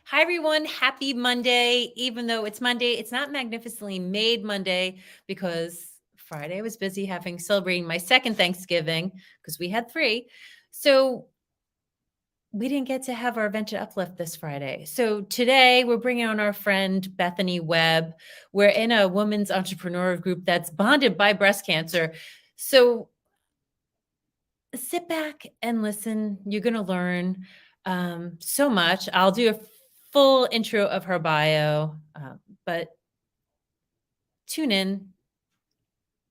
Hi, everyone. Happy Monday. Even though it's Monday, it's not Magnificently Made Monday because Friday I was busy celebrating my second Thanksgiving because we had three. So we didn't get to have our Vented Uplift this Friday. So today we're bringing on our friend Bethany Webb. We're in a women's entrepreneur group that's bonded by breast cancer. So sit back and listen. You're going to learn so much. I'll do a full intro of her bio, but tune in.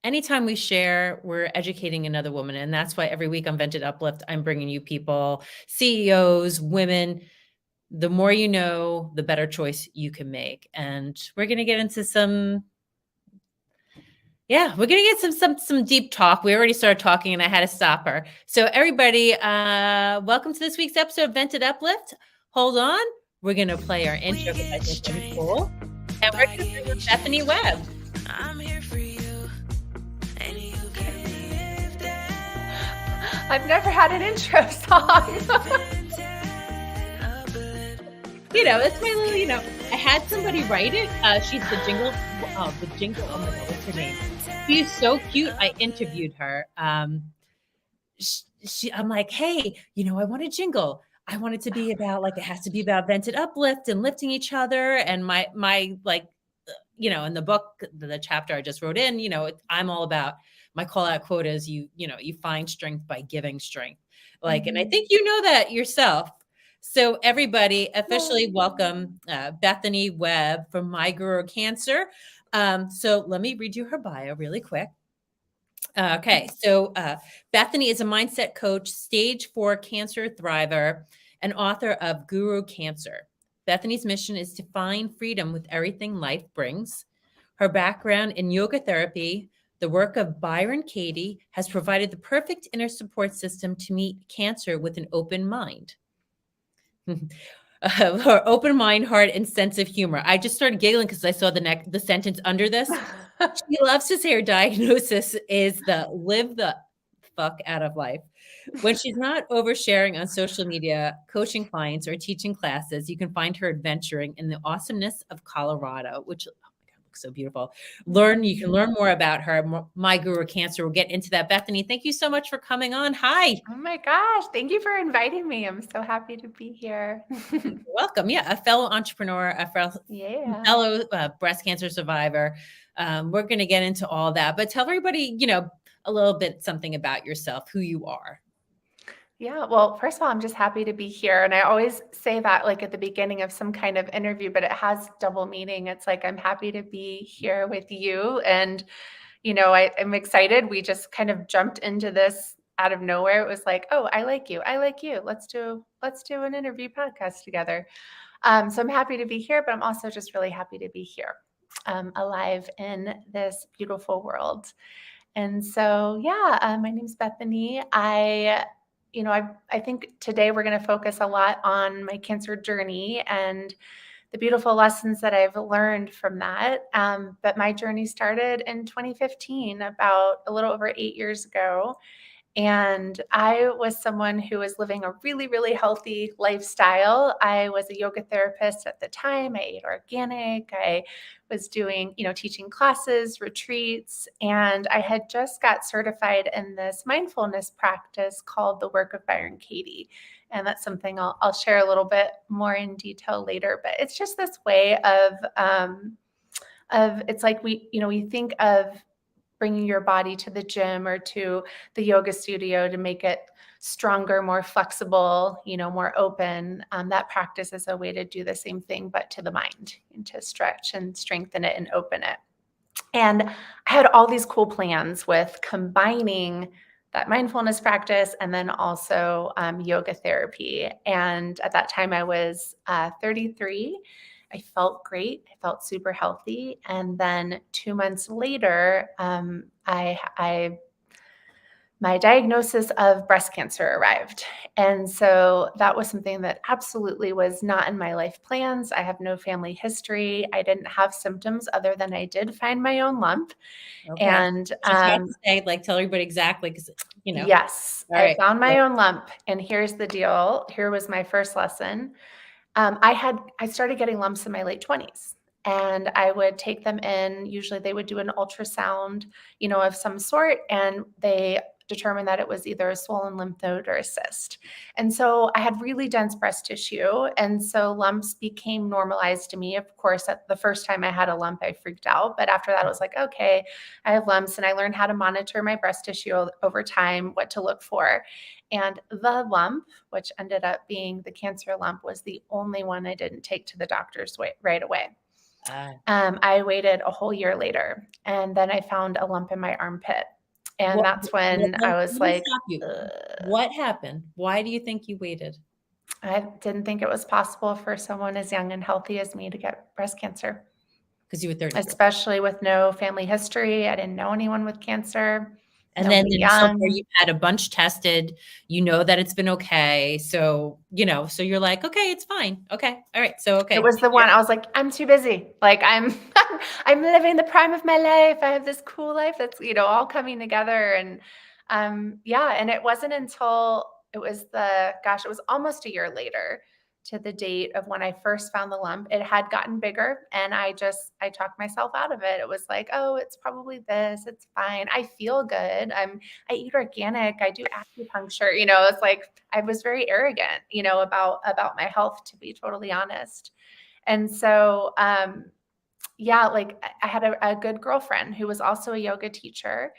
Anytime we share, we're educating another woman. And that's why every week on Vented Uplift, I'm bringing you people, CEOs, women. The more you know, the better choice you can make. And we're going to get into we're going to get some deep talk. We already started talking and I had to stop her. So everybody, welcome to this week's episode of Vented Uplift. Hold on. We're going to play our intro because I think it's cool. And we're going to bring in Bethany Webb. I'm here for you. And you can live that. I've never had an intro song. It's my little, I had somebody write it. She's the jingle. Oh my God, what's her name? She's so cute. I interviewed her. I'm like, hey, I want a jingle. I want it to be about it has to be about Vented Uplift and lifting each other. And my in the book, the chapter I just wrote in, I'm all about my call out quote is you find strength by giving strength. And I think you know that yourself. So everybody officially welcome Bethany Webb from My Guru Cancer. So let me read you her bio really quick. Okay, so Bethany is a mindset coach, stage 4 cancer thriver, and author of Guru Cancer. Bethany's mission is to find freedom with everything life brings. Her background in yoga therapy, the work of Byron Katie, has provided the perfect inner support system to meet cancer with an open mind. Her open mind, heart, and sense of humor. I just started giggling because I saw the sentence under this. She loves to say her diagnosis is the live the fuck out of life. When she's not oversharing on social media, coaching clients, or teaching classes, you can find her adventuring in the awesomeness of Colorado, which looks so beautiful. You can learn more about her. My Guru Cancer. We'll get into that. Bethany, thank you so much for coming on. Hi. Oh my gosh. Thank you for inviting me. I'm so happy to be here. Welcome. Yeah. A fellow entrepreneur, a fellow breast cancer survivor. We're going to get into all that, but tell everybody, a little bit something about yourself, who you are. Yeah. Well, first of all, I'm just happy to be here. And I always say that at the beginning of some kind of interview, but it has double meaning. It's like, I'm happy to be here with you. And, I'm excited. We just kind of jumped into this out of nowhere. It was like, oh, I like you. I like you. Let's do an interview podcast together. So I'm happy to be here, but I'm also just really happy to be here, alive in this beautiful world. And so, my name's Bethany. I think today we're going to focus a lot on my cancer journey and the beautiful lessons that I've learned from that. But my journey started in 2015, about a little over 8 years ago. And I was someone who was living a really, really healthy lifestyle. I was a yoga therapist at the time. I ate organic. I was doing, teaching classes, retreats, and I had just got certified in this mindfulness practice called the work of Byron Katie. And that's something I'll share a little bit more in detail later. But it's just this way of it's like we think of bringing your body to the gym or to the yoga studio to make it stronger, more flexible, more open. That practice is a way to do the same thing, but to the mind, and to stretch and strengthen it and open it. And I had all these cool plans with combining that mindfulness practice and then also yoga therapy. And at that time I was 33. I felt great. I felt super healthy. And then 2 months later, my diagnosis of breast cancer arrived. And so that was something that absolutely was not in my life plans. I have no family history. I didn't have symptoms other than I did find my own lump. Okay. And tell everybody exactly, because yes, I found my own lump. And here's the deal. Here was my first lesson. I started getting lumps in my late 20s, and I would take them in. Usually they would do an ultrasound, of some sort, and they determined that it was either a swollen lymph node or a cyst. And so I had really dense breast tissue, and so lumps became normalized to me. Of course, at the first time I had a lump, I freaked out, but after that, I was like, okay, I have lumps, and I learned how to monitor my breast tissue over time, what to look for. And the lump, which ended up being the cancer lump, was the only one I didn't take to the doctor's right away. I waited a whole year later, and then I found a lump in my armpit. And that's when I was like, what happened? Why do you think you waited? I didn't think it was possible for someone as young and healthy as me to get breast cancer. Because you were 30. Especially with no family history. I didn't know anyone with cancer. And then so far you've had a bunch tested, that it's been okay. So, so you're like, okay, it's fine. Okay. All right. So, okay. It was the one I was like, I'm too busy. Like I'm living the prime of my life. I have this cool life that's, all coming together. And and it wasn't until it was it was almost a year later to the date of when I first found the lump. It had gotten bigger, and I talked myself out of it. It was like, oh, it's probably this. It's fine. I feel good. I eat organic. I do acupuncture. It's like I was very arrogant, about my health, to be totally honest. And so, like I had a good girlfriend who was also a yoga teacher.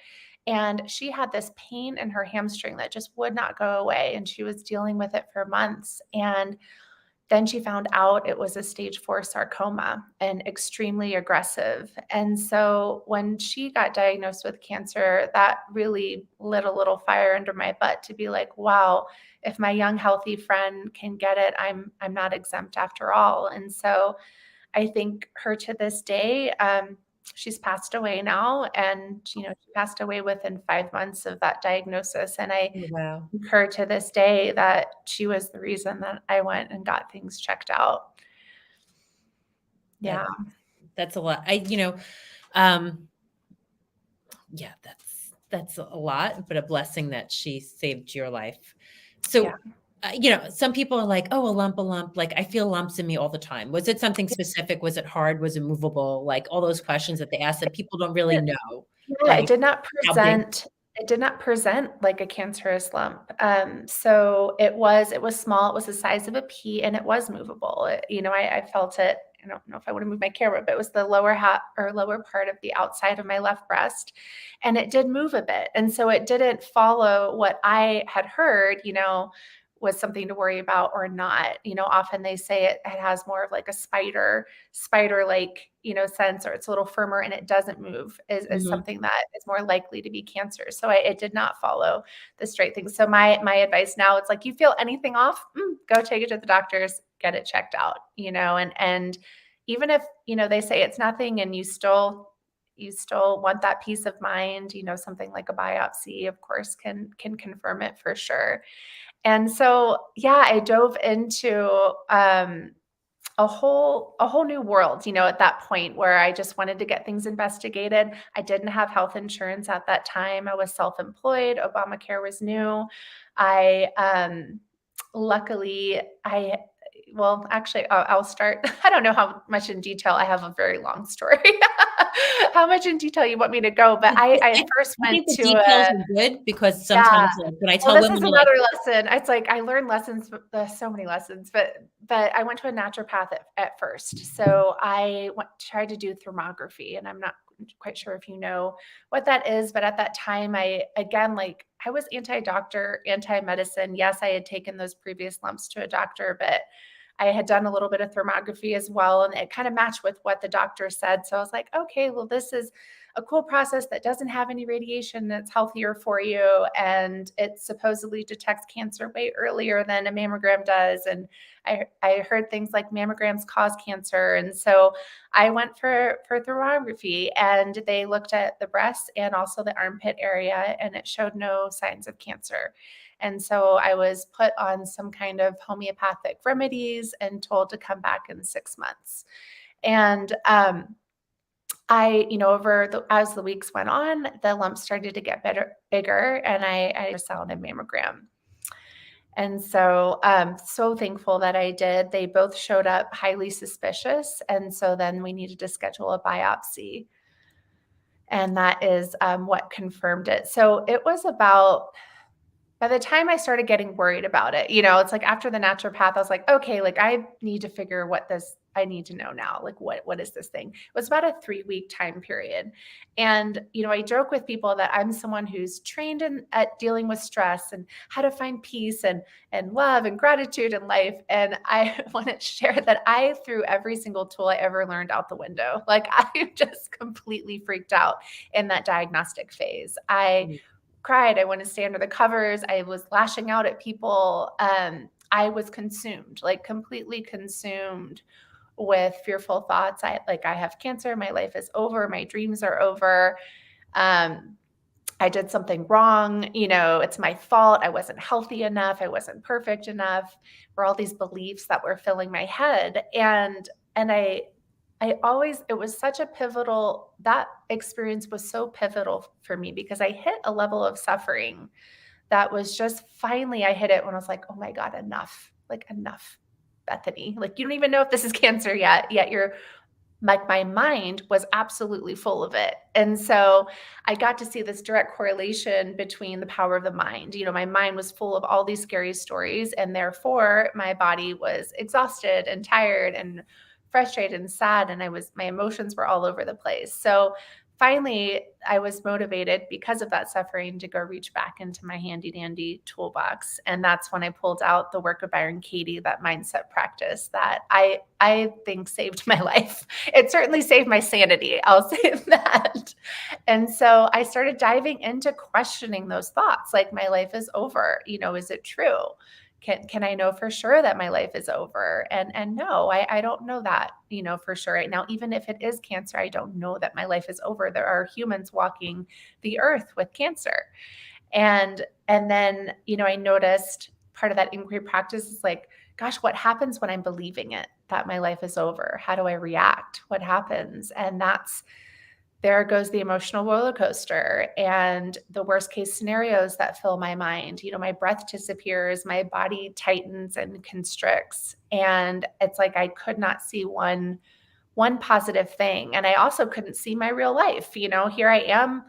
And she had this pain in her hamstring that just would not go away. And she was dealing with it for months. And then she found out it was a stage 4 sarcoma and extremely aggressive. And so when she got diagnosed with cancer, that really lit a little fire under my butt to be like, wow, if my young, healthy friend can get it, I'm not exempt after all. And so I think her to this day, she's passed away now, and she passed away within 5 months of that diagnosis. And I think her to this day that she was the reason that I went and got things checked out. Yeah, that's a lot. That's a lot, but a blessing that she saved your life. So. Yeah. Some people are like, oh, a lump. Like, I feel lumps in me all the time. Was it something specific? Was it hard? Was it movable? Like all those questions that they ask that people don't really know. Yeah, like, it did not present like a cancerous lump. So it was small. It was the size of a pea, and it was movable. I felt it. I don't know if I would have moved my camera, but it was the lower part of the outside of my left breast, and it did move a bit. And so it didn't follow what I had heard, was something to worry about or not. Often they say it has more of like a spider like, sense, or it's a little firmer and it doesn't move is something that is more likely to be cancer. So it did not follow the straight thing. So my advice now, it's like, you feel anything off, go take it to the doctors, get it checked out, and even if, they say it's nothing and you still want that peace of mind, something like a biopsy, of course, can confirm it for sure. And so, I dove into a whole new world, at that point, where I just wanted to get things investigated. I didn't have health insurance at that time. I was self-employed. Obamacare was new. Luckily, actually, I'll start. I don't know how much in detail. I have a very long story. How much in detail you want me to go? But I first went to details are good, because sometimes when I tell women, this is another lesson. It's like I learned lessons, so many lessons. But I went to a naturopath at first. So I tried to do thermography, and I'm not quite sure if you know what that is. But at that time, I was anti-doctor, anti-medicine. Yes, I had taken those previous lumps to a doctor, but I had done a little bit of thermography as well, and it kind of matched with what the doctor said. So I was like, okay, well, this is a cool process that doesn't have any radiation, that's healthier for you, and it supposedly detects cancer way earlier than a mammogram does. And I heard things like mammograms cause cancer. And so I went for thermography, and they looked at the breast and also the armpit area, and it showed no signs of cancer. And so I was put on some kind of homeopathic remedies and told to come back in 6 months. And as the weeks went on, the lumps started to get bigger, and I ultrasound and mammogram. And so so thankful that I did. They both showed up highly suspicious. And so then we needed to schedule a biopsy. And that is what confirmed it. So it was about, by the time I started getting worried about it, it's like after the naturopath, I was like, okay, like I need to figure I need to know now, like what is this thing? It was about a 3-week time period. And, I joke with people that I'm someone who's trained at dealing with stress and how to find peace and love and gratitude in life. And I want to share that I threw every single tool I ever learned out the window. Like I just completely freaked out in that diagnostic phase. I cried. I wanted to stay under the covers. I was lashing out at people. I was consumed, like completely consumed with fearful thoughts. I have cancer. My life is over. My dreams are over. I did something wrong. It's my fault. I wasn't healthy enough. I wasn't perfect enough. Were all these beliefs that were filling my head. And it was such a that experience was so pivotal for me because I hit a level of suffering that was just finally, I hit it when I was like, oh my God, enough, like enough, Bethany. Like, you don't even know if this is cancer yet you're like, my mind was absolutely full of it. And so I got to see this direct correlation between the power of the mind. My mind was full of all these scary stories, and therefore my body was exhausted and tired and frustrated and sad. And my emotions were all over the place. So finally, I was motivated because of that suffering to go reach back into my handy dandy toolbox. And that's when I pulled out the work of Byron Katie, that mindset practice that I think saved my life. It certainly saved my sanity. I'll say that. And so I started diving into questioning those thoughts, like my life is over. Is it true? Can I know for sure that my life is over? And no, I don't know that, for sure right now. Even if it is cancer, I don't know that my life is over. There are humans walking the earth with cancer. And then, I noticed part of that inquiry practice is like, gosh, what happens when I'm believing it, that my life is over? How do I react? What happens? And there goes the emotional roller coaster and the worst case scenarios that fill my mind. My breath disappears, my body tightens and constricts. And it's like I could not see one positive thing. And I also couldn't see my real life. Here I am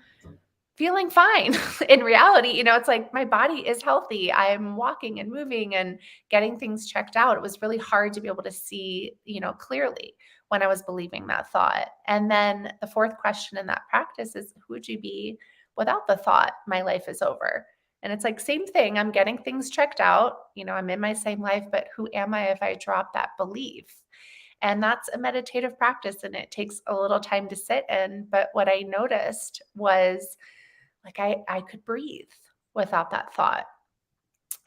feeling fine. In reality, it's like my body is healthy. I'm walking and moving and getting things checked out. It was really hard to be able to see, clearly when I was believing that thought. And then the fourth question in that practice is, who would you be without the thought, my life is over? And it's like, same thing. I'm getting things checked out. I'm in my same life, but who am I if I drop that belief? And that's a meditative practice, and it takes a little time to sit in. But what I noticed was like I could breathe without that thought.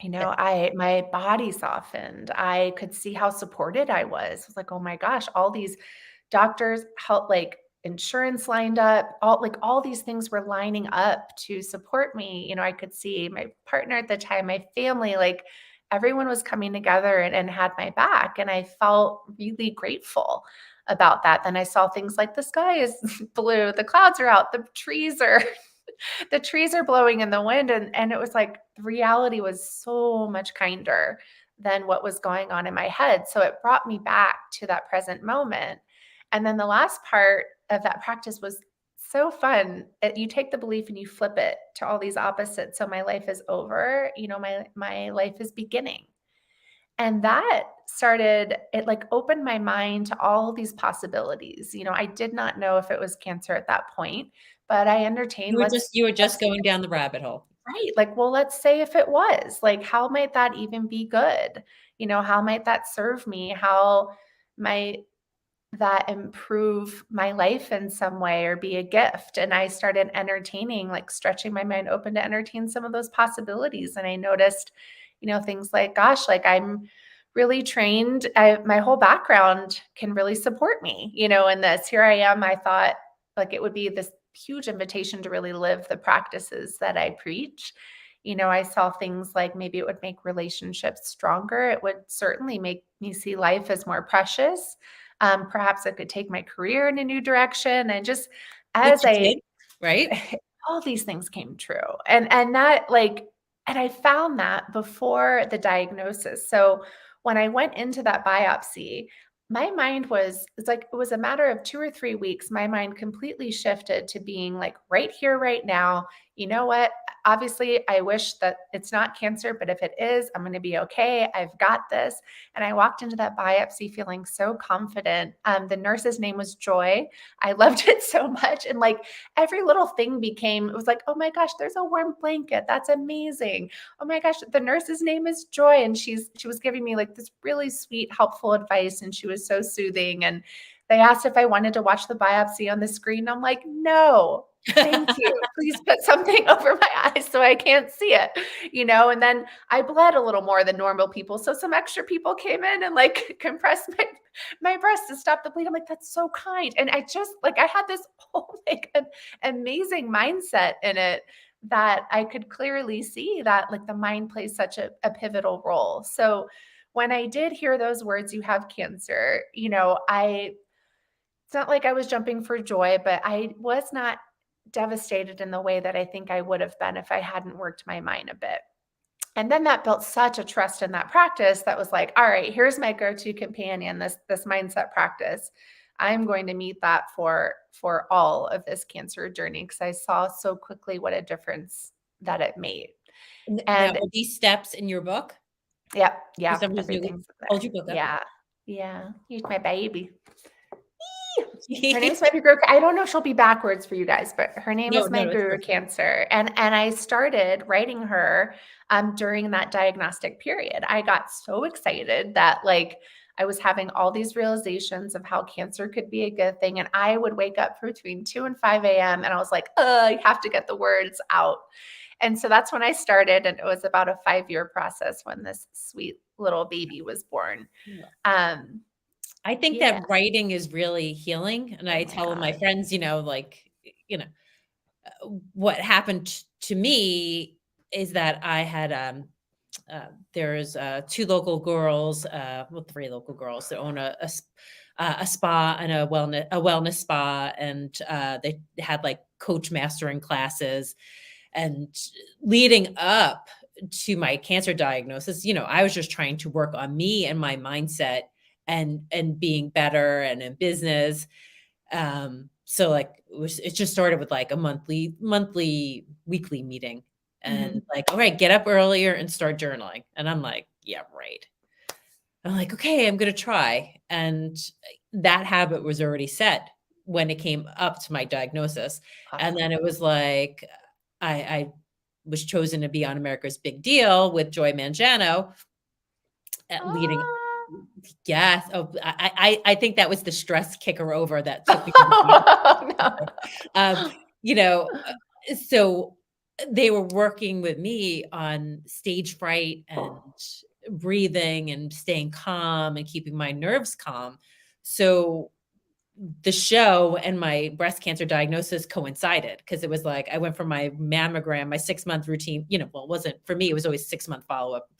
My body softened. I could see how supported I was. I was like, oh my gosh, all these doctors help, like insurance lined up, all these things were lining up to support me. I could see my partner at the time, my family, like everyone was coming together and had my back. And I felt really grateful about that. Then I saw things like the sky is blue, the clouds are out, the trees are blowing in the wind. And it was like the reality was so much kinder than what was going on in my head. So it brought me back to that present moment. And then the last part of that practice was so fun. You take the belief and you flip it to all these opposites. So my life is over, my life is beginning. And that it like opened my mind to all these possibilities. I did not know if it was cancer at that point, but I entertained. You were just going down the rabbit hole. Right. Like, well, let's say if it was, like, how might that even be good? How might that serve me? How might that improve my life in some way or be a gift? And I started entertaining, like stretching my mind open to entertain some of those possibilities. And I noticed, things like, gosh, like I'm really trained. My whole background can really support me, in this. Here I am. I thought like it would be this huge invitation to really live the practices that I preach. I saw things like maybe it would make relationships stronger. It would certainly make me see life as more precious. Perhaps I could take my career in a new direction. And just as right? all these things came true. And that, like, And I found that before the diagnosis. So when I went into that biopsy, my mind was, it's like it was a matter of 2 or 3 weeks. My mind completely shifted to being like right here, right now. You know what? Obviously, I wish that it's not cancer, but if it is, I'm going to be okay. I've got this. And I walked into that biopsy feeling so confident. The nurse's name was Joy. I loved it so much. And like every little thing became, it was like, oh my gosh, there's a warm blanket. That's amazing. Oh my gosh, the nurse's name is Joy. And she was giving me like this really sweet, helpful advice. And she was so soothing. And they asked if I wanted to watch the biopsy on the screen. I'm like, no, thank you. Please put something over my eyes so I can't see it, and then I bled a little more than normal people. So some extra people came in and like compressed my breast to stop the bleed. I'm like, that's so kind. And I just like, I had this whole like an amazing mindset in it that I could clearly see that like the mind plays such a pivotal role. So when I did hear those words, you have cancer, it's not like I was jumping for joy, but I was not devastated in the way that I think I would have been if I hadn't worked my mind a bit. And then that built such a trust in that practice that was like, all right, here's my go-to companion, this mindset practice. I'm going to meet that for all of this cancer journey because I saw so quickly what a difference that it made. Now, And are these steps in your book? yeah, For yeah, some reason, you everything's hold there. your book up. Yeah, yeah. He's my baby. Her name's my guru. I don't know if she'll be backwards for you guys, but her name No, is my it's guru perfect. cancer. And I started writing her during that diagnostic period. I got so excited that like I was having all these realizations of how cancer could be a good thing. And I would wake up between 2 and 5 a.m. and I was like, you have to get the words out. And so that's when I started. And it was about a 5-year process when this sweet little baby was born. Yeah. Um, I think yeah. that writing is really healing, and Oh I my tell my God. friends, like, what happened to me is that I had, there's 2 local girls, well, 3 local girls that own a spa and a wellness spa, and they had like coach mastering classes. And leading up to my cancer diagnosis, I was just trying to work on me and my mindset and being better and in business. So like it just started with like a weekly meeting, and Mhm. like, all right, get up earlier and start journaling. And I'm like, yeah, right. I'm like, okay, I'm gonna try. And that habit was already set when it came up to my diagnosis. And then Awesome. it was like I was chosen to be on America's Big Deal with Joy Mangano leading. Ah. Yes. Oh, I think that was the stress kicker over that took me over the Oh, no. um, you know, so they were working with me on stage fright and breathing and staying calm and keeping my nerves calm. So the show and my breast cancer diagnosis coincided because it was like I went from my mammogram, my 6-month routine, well, it wasn't for me, it was always 6-month follow-up.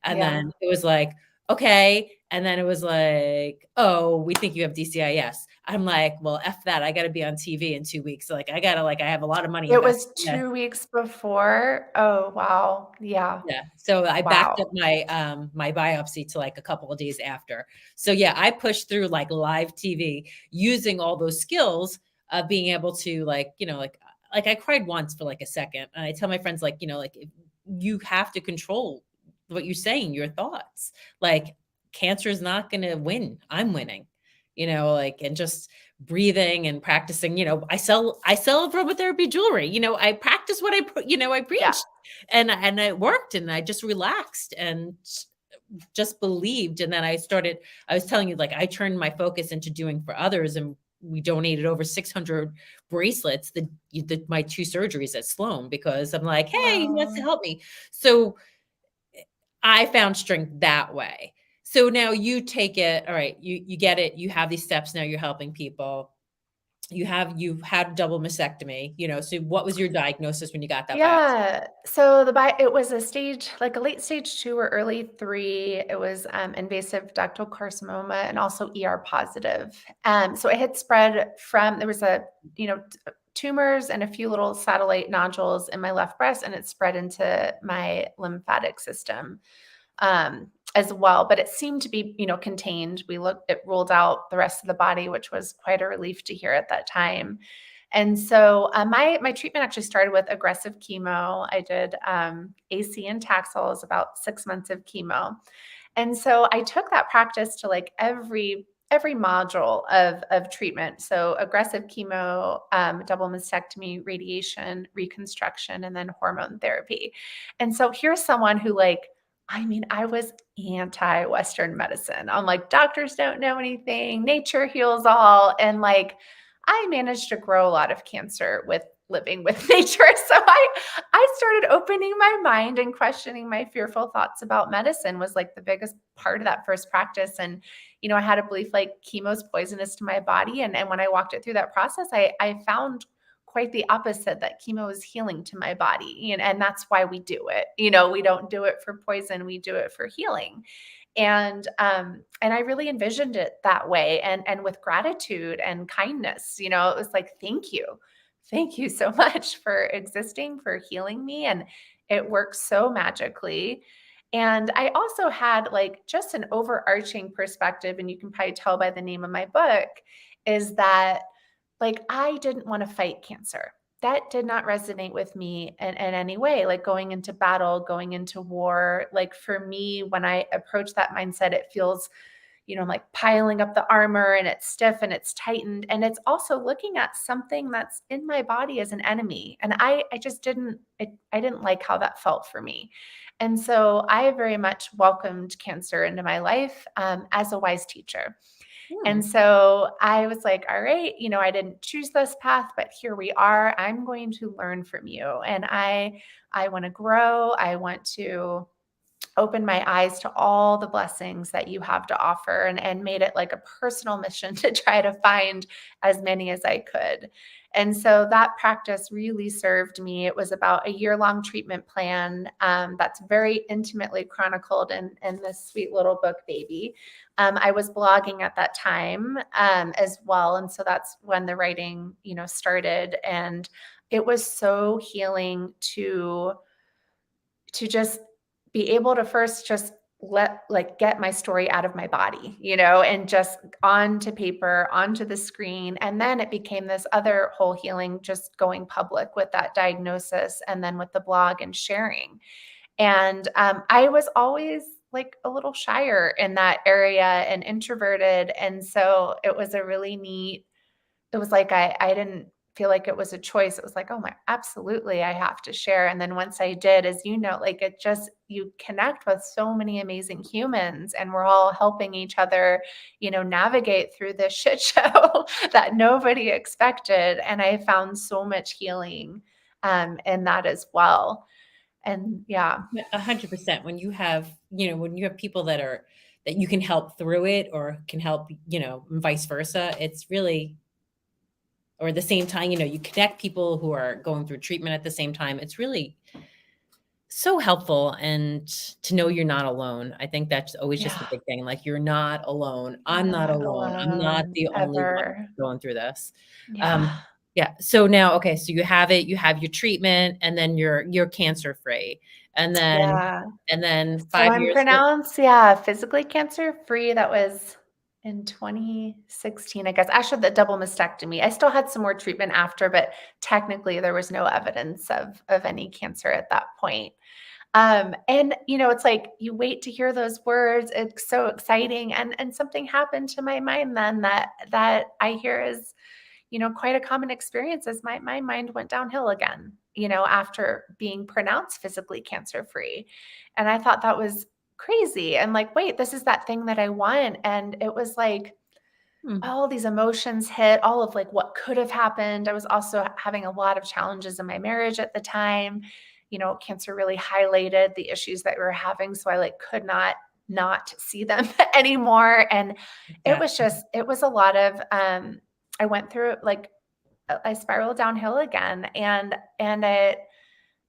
And Yeah. then it was like, okay. And then it was like, oh, we think you have DCIS. I'm like, well, F that. I got to be on TV in 2 weeks. So like, I got to, like, I have a lot of money It invested. was Yeah. 2 weeks before? Oh, wow. Yeah. Yeah. So I backed Wow. up my biopsy to like a couple of days after. So yeah, I pushed through like live TV using all those skills of being able to like I cried once for like a second. And I tell my friends like if you have to control what you're saying, your thoughts. Like cancer is not going to win. I'm winning. And just breathing and practicing, I sell aromatherapy jewelry. I practice what I Yeah. preach, and it worked, and I just relaxed and just believed. And then I was telling you, like, I turned my focus into doing for others, and we donated over 600 bracelets, my 2 surgeries at Sloan, because I'm like, hey, who wants to Wow. help me? So I found strength that way. So now you take it, all right, you get it, you have these steps, now you're helping people. You've had double mastectomy, so what was your diagnosis when you got that biopsy? Yeah. So it was a stage, like a late stage 2 or early 3. It was invasive ductal carcinoma and also ER positive. So it had spread from, there was a, tumors and a few little satellite nodules in my left breast, and it spread into my lymphatic system as well. But it seemed to be, contained. It ruled out the rest of the body, which was quite a relief to hear at that time. And so my treatment actually started with aggressive chemo. I did AC and Taxol, is about 6 months of chemo. And so I took that practice to like every module of treatment. So aggressive chemo, double mastectomy, radiation, reconstruction, and then hormone therapy. And so here's someone who I was anti-Western medicine. I'm like, doctors don't know anything, nature heals all. And I managed to grow a lot of cancer with living with nature. So I started opening my mind and questioning my fearful thoughts about medicine was like the biggest part of that first practice. And, I had a belief like chemo is poisonous to my body. And when I walked it through that process, I found quite the opposite, that chemo is healing to my body. And that's why we do it. We don't do it for poison, we do it for healing. And I really envisioned it that way, and with gratitude and kindness. It was like, thank you so much for existing, for healing me. And it works so magically. And I also had just an overarching perspective, and you can probably tell by the name of my book, is that I didn't want to fight cancer. That did not resonate with me in any way, going into battle, going into war. For me, when I approach that mindset, it feels, I'm like piling up the armor, and it's stiff and it's tightened. And it's also looking at something that's in my body as an enemy. And I just I didn't like how that felt for me. And so I very much welcomed cancer into my life as a wise teacher. And so I was like, all right, I didn't choose this path, but here we are. I'm going to learn from you. And I want to grow. I want to open my eyes to all the blessings that you have to offer, and made it like a personal mission to try to find as many as I could. And so that practice really served me. It was about a year-long treatment plan that's very intimately chronicled in this sweet little book, Baby. I was blogging at that time as well. And so that's when the writing, started. And it was so healing to just be able to first just get my story out of my body, and just onto paper, onto the screen. And then it became this other whole healing, just going public with that diagnosis, and then with the blog and sharing. And I was always a little shyer in that area and introverted. And so it was a really neat, it was like, I didn't feel like it was a choice. It was like, oh my, absolutely, I have to share. And then once I did, as it just, you connect with so many amazing humans, and we're all helping each other, navigate through this shit show that nobody expected. And I found so much healing in that as well. And yeah. 100%. When you have people that you can help through it, or can help, vice versa, it's really, or at the same time, you connect people who are going through treatment at the same time. It's really so helpful. And to know you're not alone. I think that's always just a big thing. You're not alone. I'm not alone. I'm not the only one going through this. Yeah. Yeah. So now, okay. So you have it, you have your treatment, and then you're cancer free. And then, and then 5 years. I'm pronounced, physically cancer free. That was in 2016, I guess. Actually, the double mastectomy. I still had some more treatment after, but technically there was no evidence of any cancer at that point. And it's like, you wait to hear those words. It's so exciting. And something happened to my mind then that I hear is, quite a common experience, as my mind went downhill again, after being pronounced physically cancer free. And I thought that was crazy. And wait, this is that thing that I want. And it was like, all these emotions hit, all of what could have happened. I was also having a lot of challenges in my marriage at the time. Cancer really highlighted the issues that we were having. So I could not see them anymore. And it was a lot of, I went through I spiraled downhill again, and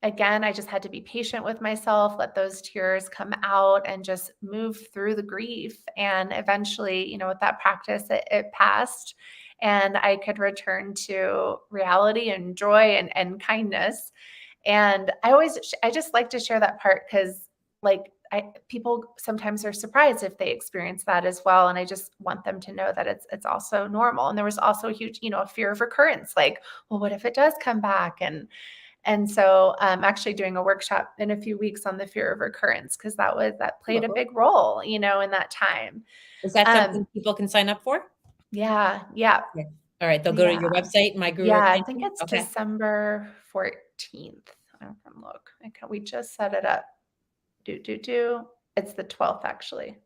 again, I just had to be patient with myself, let those tears come out and just move through the grief. And eventually, with that practice, it passed and I could return to reality and joy and kindness. And I just like to share that part because people sometimes are surprised if they experience that as well. And I just want them to know that it's also normal. And there was also a huge, a fear of recurrence, like, well, what if it does come back? And so I'm actually doing a workshop in a few weeks on the fear of recurrence because that played a big role, in that time. Is that something people can sign up for? Yeah. Okay. All right. They'll go to your website, My Guru. Yeah, I think it's December 14th. I can look. We just set it up. It's the 12th actually.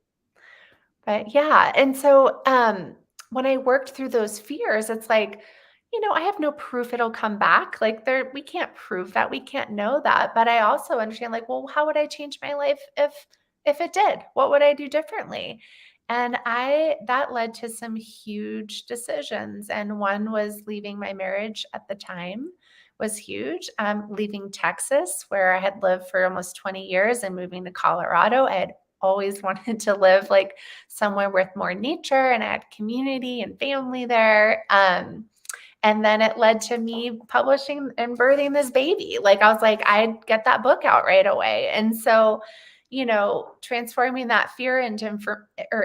But yeah, and so when I worked through those fears, it's like, I have no proof it'll come back. Like we can't prove that. We can't know that. But I also understand, like, well, how would I change my life if it did? What would I do differently? And that led to some huge decisions. And one was leaving my marriage at the time was huge. Leaving Texas, where I had lived for almost 20 years, and moving to Colorado. I had always wanted to live like somewhere with more nature, and I had community and family there. And then it led to me publishing and birthing this baby. Like I was like, I'd get that book out right away. And so, transforming that fear into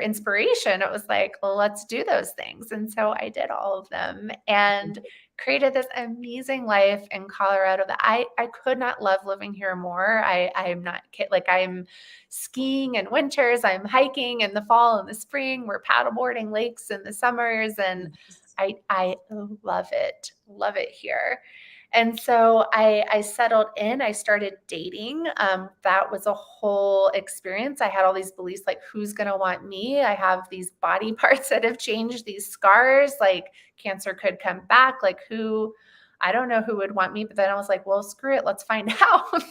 inspiration, it was like, well, let's do those things. And so I did all of them and created this amazing life in Colorado that I could not love living here more. I'm not like I'm skiing in winters, I'm hiking in the fall and the spring, we're paddleboarding lakes in the summers, and I love it here. And so I settled in, I started dating. That was a whole experience. I had all these beliefs, like, who's going to want me? I have these body parts that have changed, these scars, like cancer could come back. Like I don't know who would want me. But then I was like, well, screw it. Let's find out.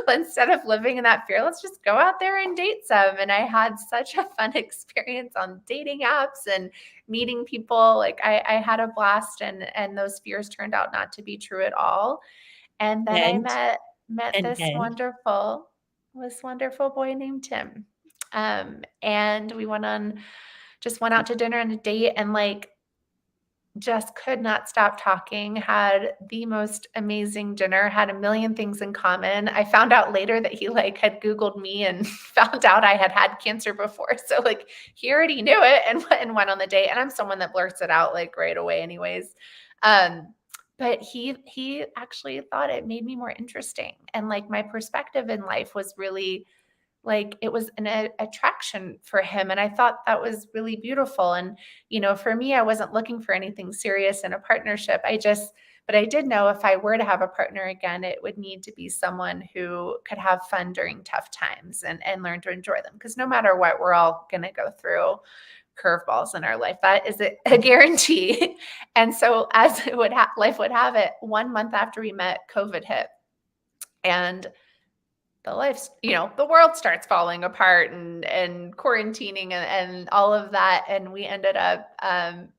Instead of living in that fear, let's just go out there and date some. And I had such a fun experience on dating apps and meeting people. Like I had a blast, and those fears turned out not to be true at all. And then I met this wonderful boy named Tim. And we went out to dinner and a date, and like just could not stop talking, had the most amazing dinner, had a million things in common. I found out later that he had Googled me and found out I had cancer before. So like he already knew it and went on the date. And I'm someone that blurts it out like right away anyways. But he actually thought it made me more interesting. And like my perspective in life was really like it was an attraction for him. And I thought that was really beautiful. And, for me, I wasn't looking for anything serious in a partnership. But I did know if I were to have a partner again, it would need to be someone who could have fun during tough times and learn to enjoy them. Because no matter what, we're all going to go through curveballs in our life. That is a guarantee. And so as life would have it, 1 month after we met, COVID hit. And the world starts falling apart and quarantining and all of that. And we ended up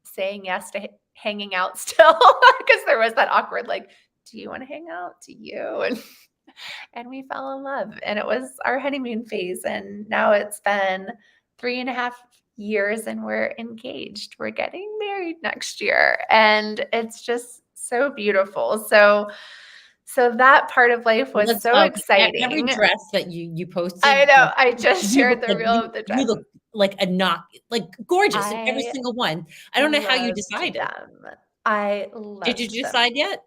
saying yes to hanging out still because there was that awkward, like, do you want to hang out? Do you? And we fell in love, and it was our honeymoon phase. And now it's been 3.5 years and we're engaged. We're getting married next year. And it's just so beautiful. So that part of life was so exciting. Every dress that you posted. I know. I just shared the reel of the dress. You look like gorgeous in every single one. I don't know how you decided. I love. Did you decide yet?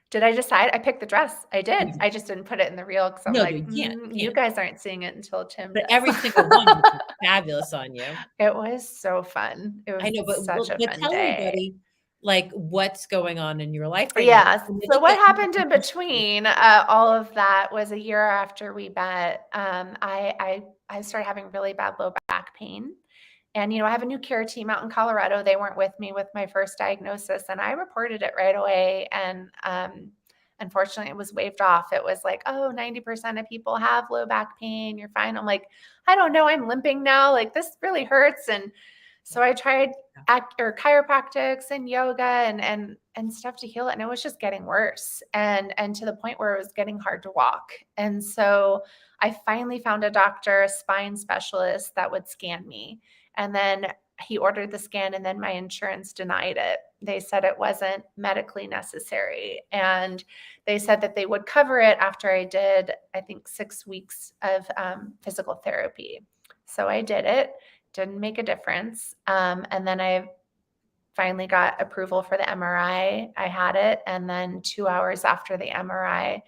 Did I decide? I picked the dress. I did. I just didn't put it in the reel because I'm you guys aren't seeing it until Tim. But every single one was fabulous on you. It was so fun. It was such a fun tell day. Everybody, like, what's going on in your life right now. So what happened in between all of that was a year after we met, I started having really bad low back pain. And, I have a new care team out in Colorado. They weren't with me with my first diagnosis, and I reported it right away. And unfortunately, it was waved off. It was like, 90% of people have low back pain. You're fine. I'm like, I don't know. I'm limping now. Like, this really hurts. And So I tried chiropractics and yoga and stuff to heal it. And it was just getting worse and to the point where it was getting hard to walk. And so I finally found a doctor, a spine specialist that would scan me. And then he ordered the scan and then my insurance denied it. They said it wasn't medically necessary. And they said that they would cover it after I did, I think, 6 weeks of physical therapy. So I did it, didn't make a difference. And then I finally got approval for the MRI. I had it. And then 2 hours after the MRI,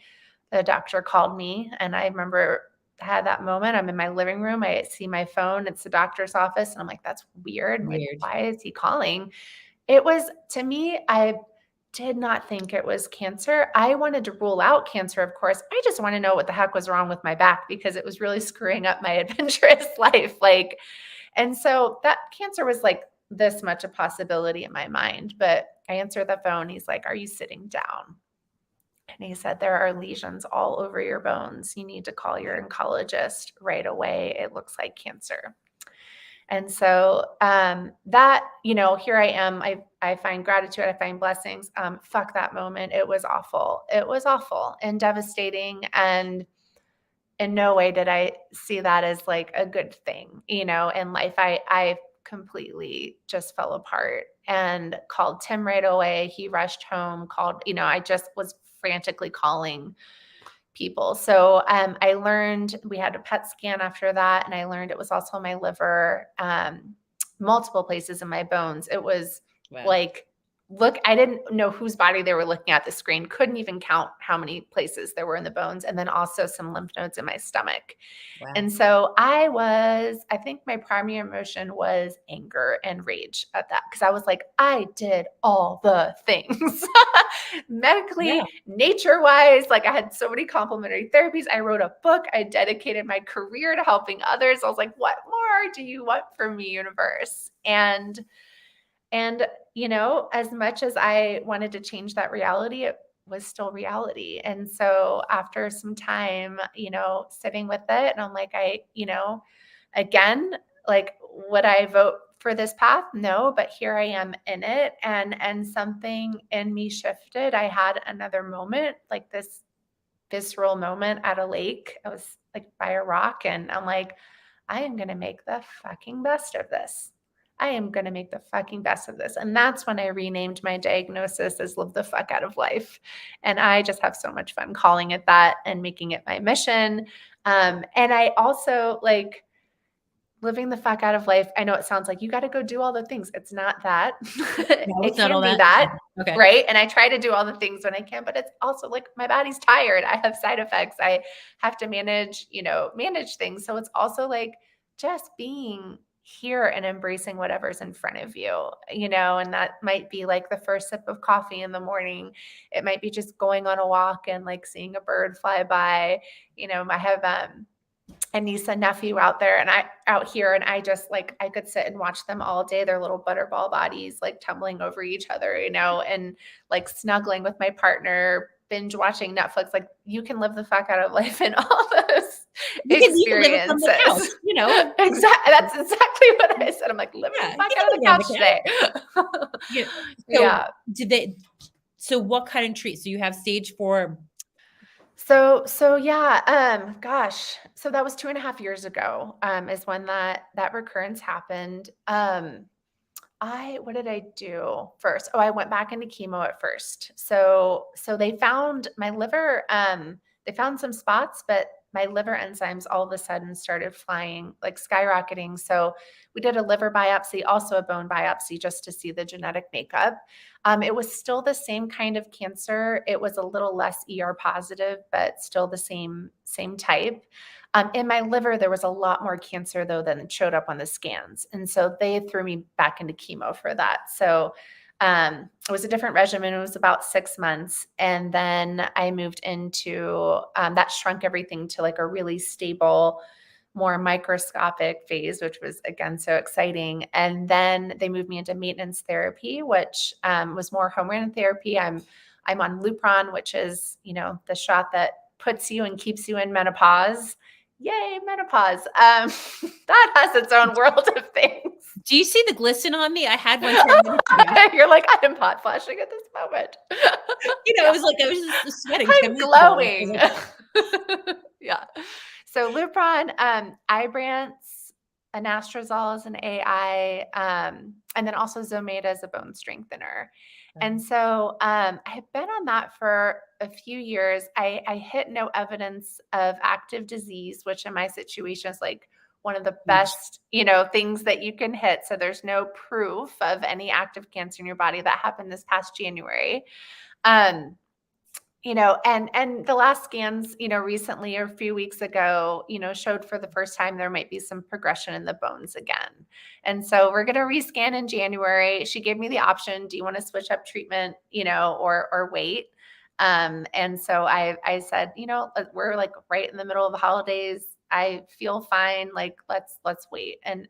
the doctor called me. And I remember I had that moment. I'm in my living room. I see my phone. It's the doctor's office. And I'm like, that's weird. Like, why is he calling? It was, to me, I did not think it was cancer. I wanted to rule out cancer, of course. I just want to know what the heck was wrong with my back because it was really screwing up my adventurous life. Like, and so that cancer was like this much a possibility in my mind. But I answered the phone. He's like, are you sitting down? And he said, there are lesions all over your bones. You need to call your oncologist right away. It looks like cancer. And so that, here I am. I find gratitude. I find blessings. Fuck that moment. It was awful. It was awful and devastating. And in no way did I see that as like a good thing, in life. I completely just fell apart and called Tim right away. He rushed home, called, I just was frantically calling people. So I learned we had a PET scan after that. And I learned it was also my liver, multiple places in my bones. It was I didn't know whose body they were looking at the screen, couldn't even count how many places there were in the bones. And then also some lymph nodes in my stomach. Wow. And so I think my primary emotion was anger and rage at that. Cause I was like, I did all the things medically, nature wise. Like I had so many complementary therapies. I wrote a book. I dedicated my career to helping others. I was like, what more do you want from me, universe? And as much as I wanted to change that reality, it was still reality. And so after some time, sitting with it, and I'm like, again, like, would I vote for this path? No, but here I am in it. And something in me shifted. I had another moment, like this visceral moment at a lake. I was like by a rock, and I'm like, I am going to make the fucking best of this. I am going to make the fucking best of this. And that's when I renamed my diagnosis as Live the Fuck Out of Life. And I just have so much fun calling it that and making it my mission. And I also like living the fuck out of life. I know it sounds like you got to go do all the things. It's not that. It can be that. Okay. Right. And I try to do all the things when I can, but it's also like my body's tired. I have side effects. I have to manage things. So it's also like just being here and embracing whatever's in front of you, and that might be like the first sip of coffee in the morning. It might be just going on a walk and like seeing a bird fly by. I have a niece and nephew out here, and I just like, I could sit and watch them all day, their little butterball bodies like tumbling over each other, and like snuggling with my partner, binge watching Netflix. Like you can live the fuck out of life in all those experiences. Exactly. That's exactly what I said. I'm like, living the fuck out of the couch today. So what kind of treat? So you have stage 4. So yeah, gosh. So that was 2.5 years ago, is when that recurrence happened. What did I do first? Oh, I went back into chemo at first. So they found my liver, they found some spots, but my liver enzymes all of a sudden started flying, like skyrocketing. So we did a liver biopsy, also a bone biopsy, just to see the genetic makeup. It was still the same kind of cancer. It was a little less ER positive, but still the same type. In my liver, there was a lot more cancer though than showed up on the scans. And so they threw me back into chemo for that. So it was a different regimen. It was about 6 months. And then I moved into, that shrunk everything to like a really stable, more microscopic phase, which was again, so exciting. And then they moved me into maintenance therapy, which was more hormone therapy. I'm on Lupron, which is, the shot that puts you and keeps you in menopause. Yay, menopause. That has its own world of things. Do you see the glisten on me? I had one 10 minutes ago. You're like, I'm hot flashing at this moment. It was like I was just sweating 10 I'm minutes ago. I was glowing. like, Yeah. So Lupron, Ibrance, anastrozole is an AI, and then also Zometa is a bone strengthener. And so I have been on that for a few years. I hit no evidence of active disease, which in my situation is like one of the Huge. best, things that you can hit. So there's no proof of any active cancer in your body. That happened this past January. And the last scans, recently or a few weeks ago, showed for the first time there might be some progression in the bones again. And so we're going to rescan in January. She gave me the option, do you want to switch up treatment, or wait? And so I said, we're like right in the middle of the holidays. I feel fine. Like, let's wait and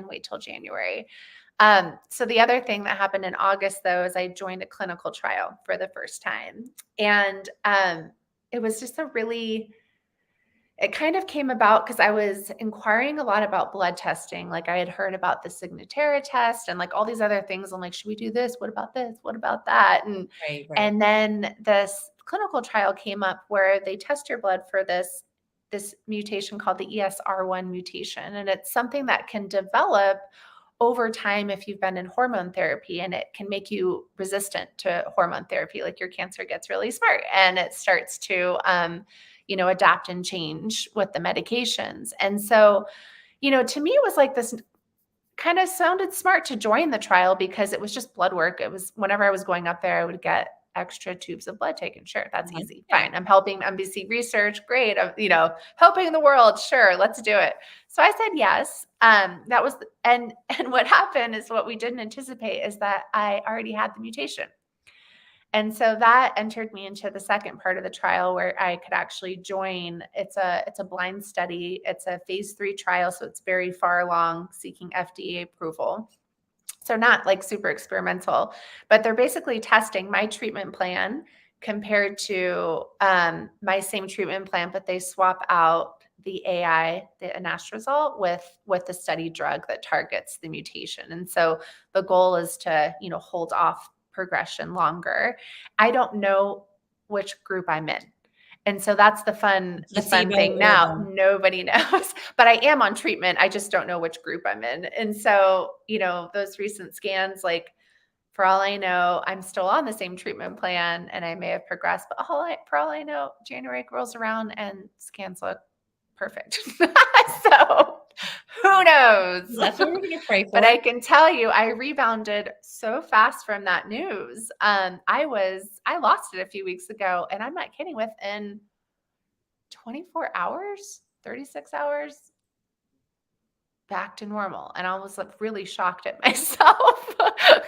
wait till January. So the other thing that happened in August, though, is I joined a clinical trial for the first time. And it was just it kind of came about because I was inquiring a lot about blood testing. Like I had heard about the Signatera test and like all these other things. I'm like, should we do this? What about this? What about that? Right. And then this clinical trial came up where they test your blood for this mutation called the ESR1 mutation. And it's something that can develop over time if you've been in hormone therapy, and it can make you resistant to hormone therapy. Like your cancer gets really smart and it starts to, adapt and change with the medications. And so, to me, it was like this kind of sounded smart to join the trial because it was just blood work. It was whenever I was going up there, I would get extra tubes of blood taken. Sure, that's easy. Yeah. Fine. I'm helping MBC research. Great. Helping the world. Sure, let's do it. So I said yes. That was and what happened is what we didn't anticipate is that I already had the mutation. And so that entered me into the second part of the trial where I could actually join. It's a blind study. It's a phase 3 trial. So it's very far along, seeking FDA approval. So not like super experimental, but they're basically testing my treatment plan compared to my same treatment plan, but they swap out the AI, the anastrozole, with the study drug that targets the mutation. And so the goal is to, hold off progression longer. I don't know which group I'm in. And so that's the fun thing now. Nobody knows, but I am on treatment. I just don't know which group I'm in. And so, those recent scans, like for all I know, I'm still on the same treatment plan and I may have progressed, but for all I know, January rolls around and scans look perfect. So who knows? That's what we're going to pray for. But I can tell you, I rebounded so fast from that news. I lost it a few weeks ago, and I'm not kidding, within 24 hours, 36 hours, back to normal. And I was like really shocked at myself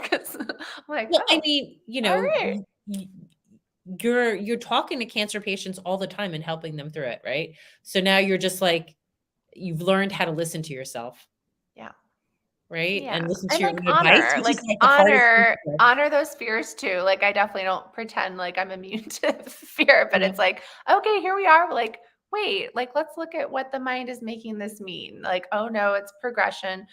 because I'm like, well, I mean, right. You're talking to cancer patients all the time and helping them through it, right? So now you're just like, you've learned how to listen to yourself. Yeah. Right. Yeah. And listen to And your like own advice, honor, which is like the hardest thing to do. honor those fears too. Like I definitely don't pretend like I'm immune to fear, but it's like, okay, here we are. Like, wait, like let's look at what the mind is making this mean. Like, oh no, it's progression.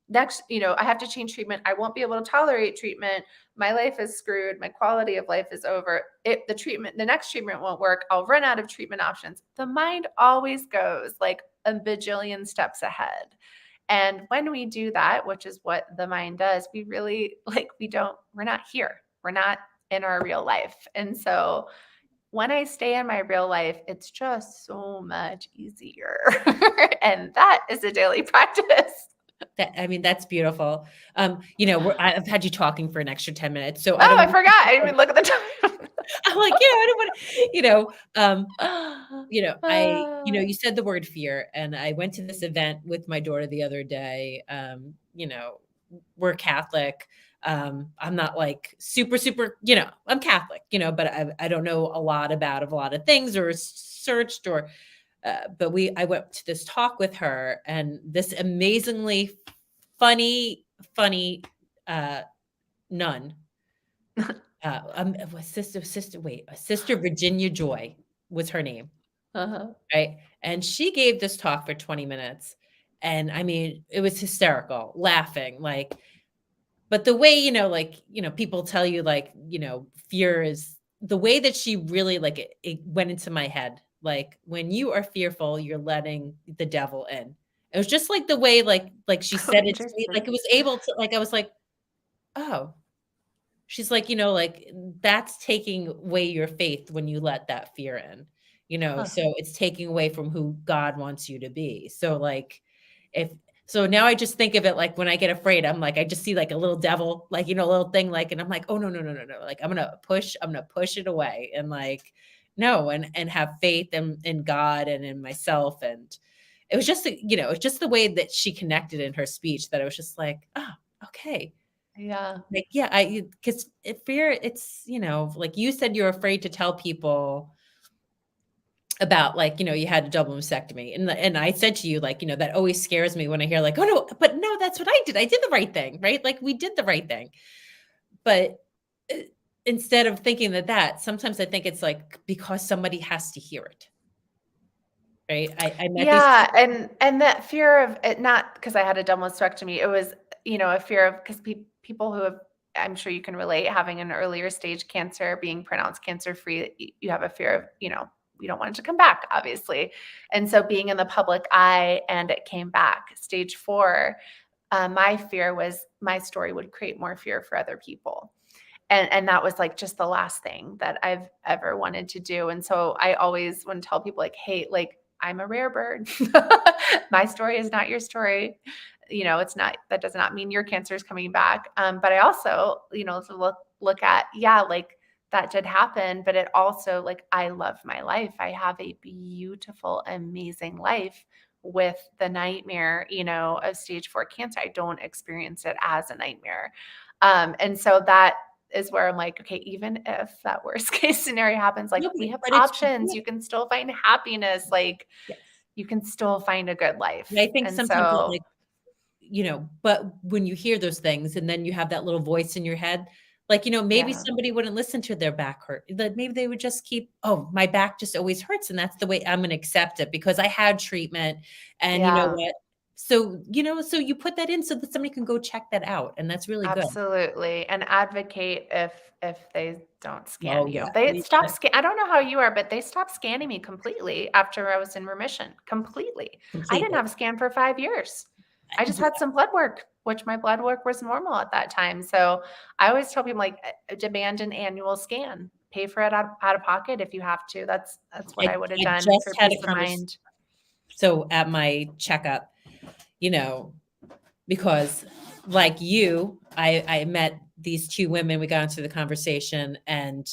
Next, I have to change treatment. I won't be able to tolerate treatment. My life is screwed. My quality of life is over. The next treatment won't work. I'll run out of treatment options. The mind always goes like a bajillion steps ahead. And when we do that, which is what the mind does, we really we're not here. We're not in our real life. And so when I stay in my real life, it's just so much easier. And that is a daily practice. That's beautiful. I've had you talking for an extra 10 minutes. So I forgot. I didn't even look at the time. I'm like, I don't want to, you said the word fear, and I went to this event with my daughter the other day. We're Catholic. I'm not like super, I'm Catholic, but I don't know a lot about a lot of things or searched but I went to this talk with her, and this amazingly funny nun, Sister Virginia Joy was her name. Uh-huh. right? And she gave this talk for 20 minutes. And I mean, it was hysterical, laughing, like, but the way, like, people tell you, like, fear is the way that she really, like, it went into my head. Like, when you are fearful, you're letting the devil in. It was just like the way, like she Oh, said it to me, like interesting. it was able to, like, I was like, oh, she's like, like, that's taking away your faith when you let that fear in, Huh. so it's taking away from who God wants you to be. So, like, if so now I just think of it like when I get afraid, I'm like, I just see like a little devil, like, a little thing, like, and I'm like, oh no, no, no, no, no. Like, I'm gonna push it away and like, no, and have faith in God and in myself. And it was just, it's just the way that she connected in her speech that I was just like, oh, okay. Yeah. Like, yeah, because fear, it's, like you said, you're afraid to tell people about, like, you had a double mastectomy. And I said to you, like, that always scares me when I hear like, oh no, but no, that's what I did. I did the right thing, right? Like, we did the right thing. But uh, instead of thinking that, sometimes I think it's like because somebody has to hear it, right? I met these. Yeah, and that fear of it, not because I had a double mastectomy, it was, a fear of because people who have, I'm sure you can relate, having an earlier stage cancer, being pronounced cancer free, you have a fear of, you don't want it to come back, obviously. And so being in the public eye and it came back, stage 4, my fear was my story would create more fear for other people. And that was like just the last thing that I've ever wanted to do. And so I always want to tell people like, hey, like I'm a rare bird. My story is not your story. It's not, that does not mean your cancer is coming back. But I also, to look at, yeah, like that did happen, but it also, like, I love my life. I have a beautiful, amazing life with the nightmare, of stage 4 cancer. I don't experience it as a nightmare. And so that is where I'm like, okay, even if that worst case scenario happens, like No, we have but it's, options. You can still find happiness. Like yes. you can still find a good And I life. think And sometimes it, so, like, but when you hear those things and then you have that little voice in your head, like, maybe yeah, somebody wouldn't listen to their back hurt. That maybe they would just keep, oh, my back just always hurts. And that's the way I'm going to accept it because I had treatment. And you know yeah, what? So, so you put that in so that somebody can go check that out. And that's really good. absolutely. And advocate if they don't scan Oh, you. yeah. They stop scan. I don't know how you are, but they stopped scanning me completely after I was in remission. Completely. I didn't Completely. have a scan for 5 years. I just had some blood work, which my blood work was normal at that time. So I always tell people like demand an annual scan. Pay for it out of pocket if you have to. That's what I would have I done just for had peace a of conversation. mind. So at my checkup, you know, because like you, I met these two women, we got into the conversation and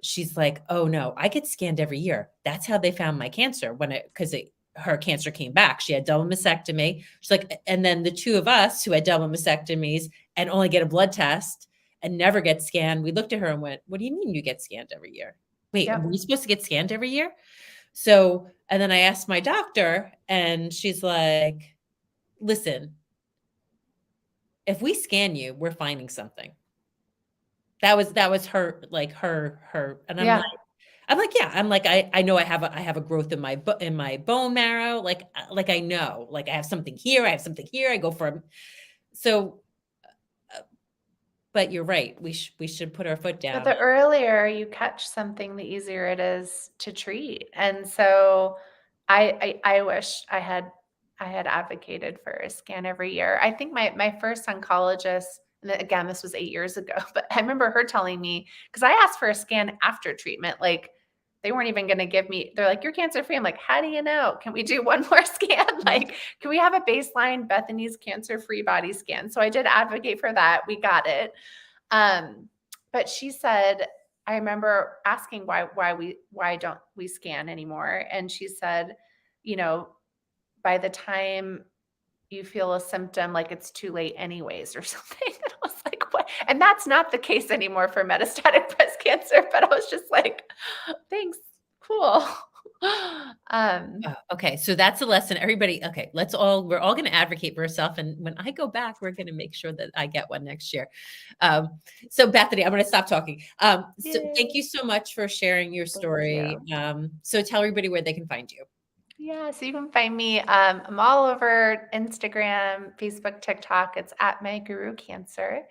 she's like, "Oh no, I get scanned every year. That's how they found my cancer when her cancer came back. She had double mastectomy." She's like, and then the two of us who had double mastectomies and only get a blood test and never get scanned, we looked at her and went, "What do you mean you get scanned every year? Wait, were Yep. you supposed to get scanned every year?" So, and then I asked my doctor and she's like, "Listen, if we scan you, we're finding something." That was her, like her, and Yeah. yeah, I'm like, I know I have a growth in my bone marrow, like I know, like I have something here, I have something here, I go for so, but you're right, we should put our foot But down. the earlier you catch something, the easier it is to treat. And so I wish I had advocated for a scan every year. I think my first oncologist, and again, this was 8 years ago, but I remember her telling me, because I asked for a scan after treatment, like they weren't even going to give me, they're like, "You're cancer free." I'm like, "How do you know? Can we do one more scan?" Like, can we have a baseline Bethany's cancer free body scan? So I did advocate for that. We got it. Um, but she said, I remember asking why don't we scan anymore? And she said, you know, by the time you feel a symptom, like it's too late anyways, or something. And I was like, what? And that's not the case anymore for metastatic breast cancer. But I was just like, thanks, cool. Oh, okay. So that's a lesson. Everybody, okay, we're all going to advocate for ourselves. And when I go back, we're going to make sure that I get one next year. So Bethany, I'm going to stop talking. So thank Yay. you so much for sharing your Thank story. you. So tell everybody where they can find you. Yeah, so you can find me. I'm all over Instagram, Facebook, TikTok. It's at My Guru Cancer.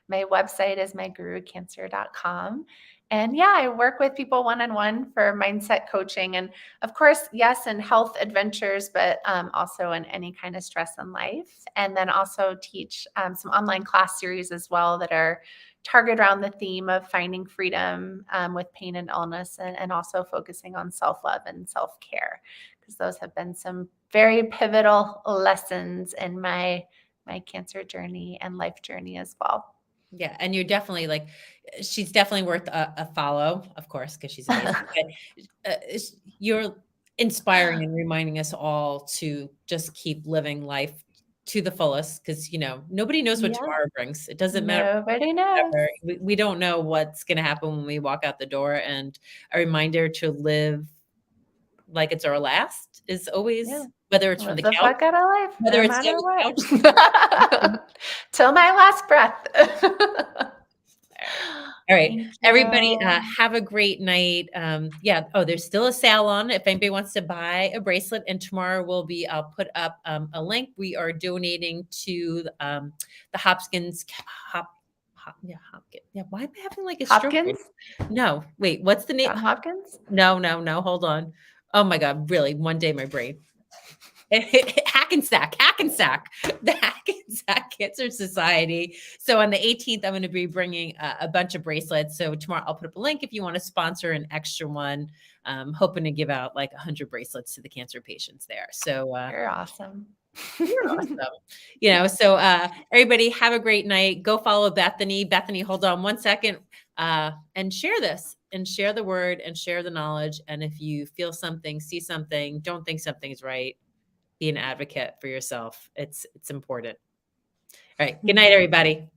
My website is mygurucancer.com. And yeah, I work with people one-on-one for mindset coaching. And of course, yes, in health adventures, but also in any kind of stress in life. And then also teach some online class series as well that are targeted around the theme of finding freedom with pain and illness, and also focusing on self-love and self-care, because those have been some very pivotal lessons in my cancer journey and life journey as well. Yeah. And you're definitely she's definitely worth a follow, of course, because she's amazing. But you're inspiring and reminding us all to just keep living life to the fullest, because, nobody knows what Yeah, tomorrow brings. It doesn't matter. nobody knows. We don't know what's going to happen when we walk out the door, and a reminder to live like it's our last is always, Yeah. whether it's from Live the the couch, fuck out of life, whether no it's on matter the couch. what. Till my last breath. All right, Thank everybody, you. have a great night. Yeah. Oh, there's still a sale on if anybody wants to buy a bracelet. And tomorrow I'll put up a link. We are donating to the Hopkins. Hopkins. Yeah. Why am I having like a stroke? Hopkins? No, wait. What's the name? John Hopkins? No. Hold on. Oh my God. Really? One day my brain. Hackensack, the Hackensack Cancer Society. So on the 18th, I'm going to be bringing a bunch of bracelets. So tomorrow I'll put up a link if you want to sponsor an extra one. Hoping to give out like 100 bracelets to the cancer patients there. So You're awesome. you're awesome. So everybody have a great night. Go follow Bethany. Bethany, hold on one second, and share this and share the word and share the knowledge. And if you feel something, see something, don't think something's right, be an advocate for yourself. It's important. All right. Good night, everybody.